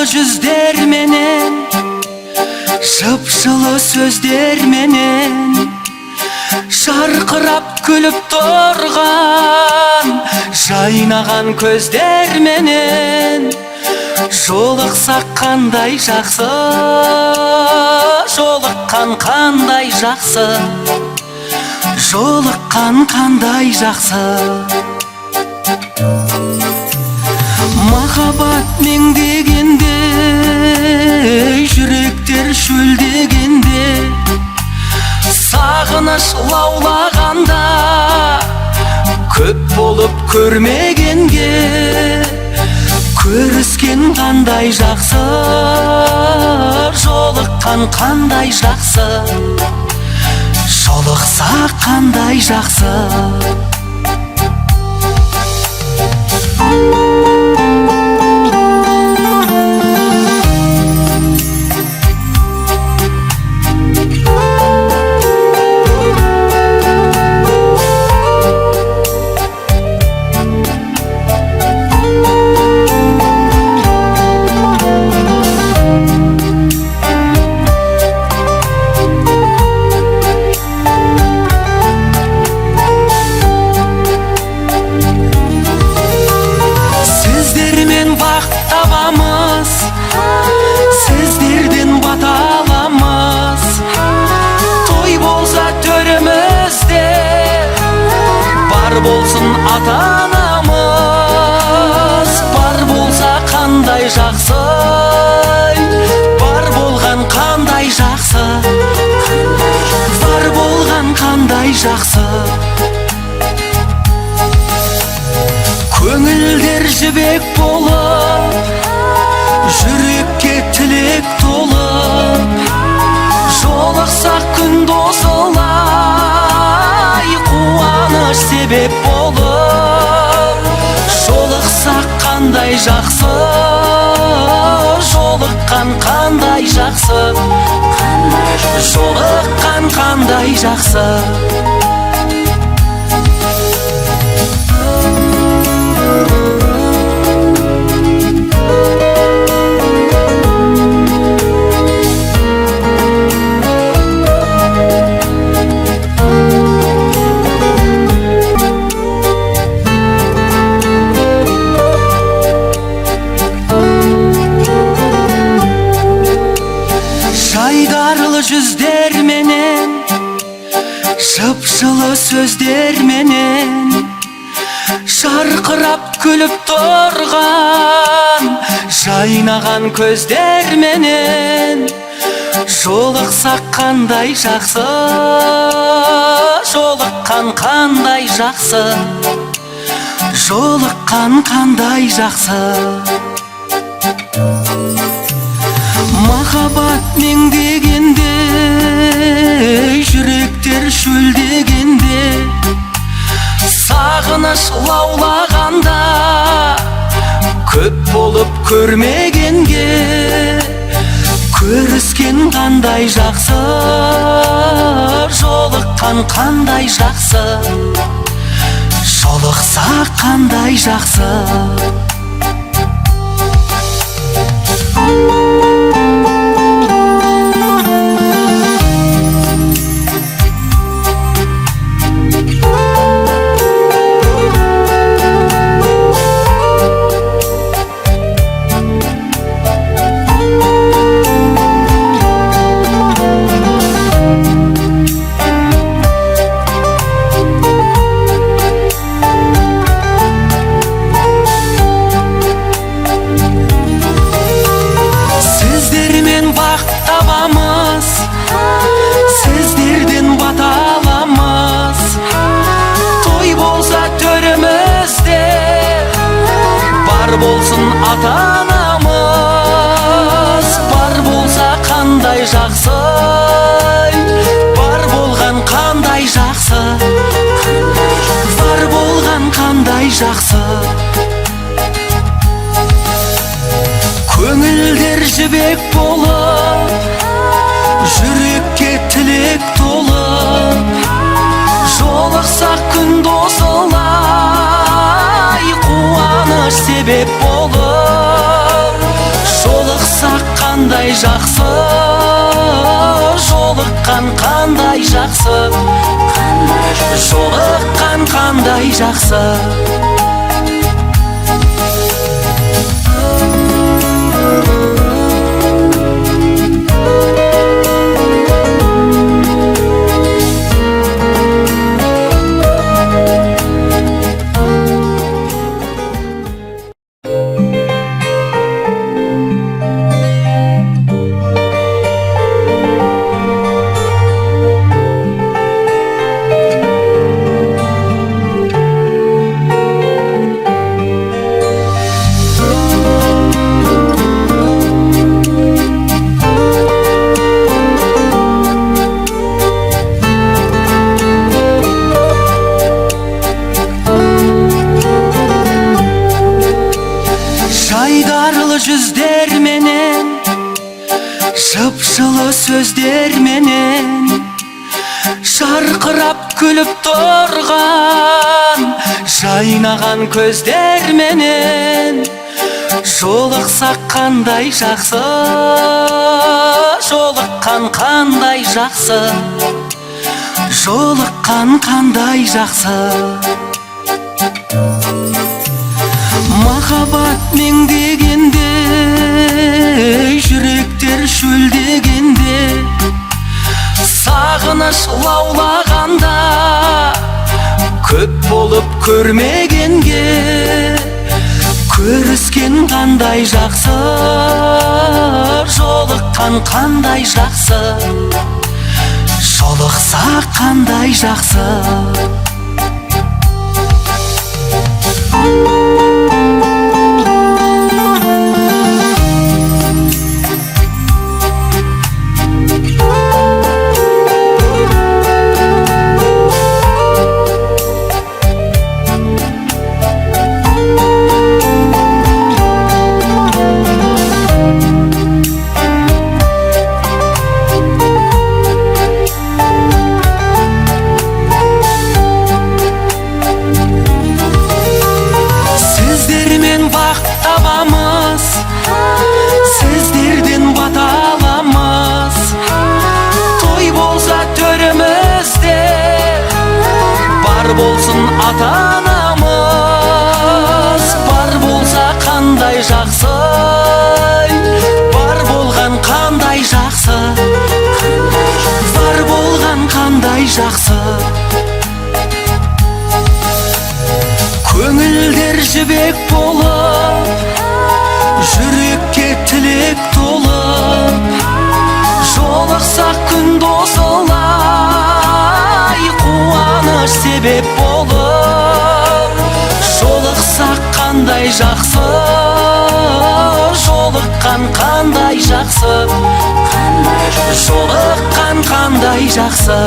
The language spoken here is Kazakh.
жүздер менен, жып-жылы сөздер менен, шарқырап күліп тұрған жайнаған көздер менен, жолықсақ қандай жақсы, жолыққан қандай жақсы, жолыққан қандай жақсы. Махаббат меңдегенде, жүректер шөлдегенде, сағыныш лаулағанда, көп болып көрмегенге, көріскен қандай жақсы, жолыққан қандай жақсы, жолықсақ қандай жақсы. Сіздерден бата аламыз, той болса төрімізде, бар болсын ата-анамыз. Бар болса қандай жақсы, бар болған қандай жақсы, бар болған қандай жақсы. Көңілдер жібек болып, жүрекке тілек толып, жолықсақ күн досылай, қуаныш себеп болып. Жолықсақ қандай жақсы, жолыққан қандай жақсы, жолыққан қандай жақсы. Жайдарлы жүздер менен, жып-жылы сөздер менен, шарқырап күліп тұрған жайнаған көздер менен, жолықсақ қандай жақсы, жолыққан қандай жақсы, жолыққан қандай жақсы. Махаббат меңдегенде, жүректер шөлдегенде, сағыныш лаулағанда, көп болып көрмегенге, көріскен қандай жақсы, жолыққан қандай жақсы, жолықсақ қандай жақсы. Сіздерден бата аламыз, той болса төрімізде, бар болсын ата-анамыз. Бар болса қандай жақсы, бар болған қандай жақсы, бар болған қандай жақсы. Көңілдер жібек болып, жүрекке тілек толып, жолықсақ күн досылай, қуаныш себеп болып. Жолықсақ қандай жақсы, жолыққан қандай жақсы, жолыққан қандай жақсы. Жайдарлы жүздерменен, жып-жылы сөздерменен, жарқырап күліп тұрған жайнаған көздерменен, жолықсақ қандай жақсы, жолыққан қандай жақсы, жолыққан қандай жақсы. Махаббат меңдегенде, жүректер шөлдегенде, сағыныш лаулағанда, көп болып көрмегенге, көріскен қандай жақсы, жолыққан қандай жақсы, жолықсақ қандай жақсы. Сіздерден бата аламыз, той болса төрімізде, бар болсын ата-анамыз. Бар болса қандай жақсы, бар болған қандай жақсы, бар болған қандай жақсы. Көңілдер жібек болып, жүрекке тілек толып, жолықсақ күн досылай, қуаныш себеп болып. Жолықсақ қандай жақсы, жолыққан қандай жақсы, жолыққан қандай жақсы.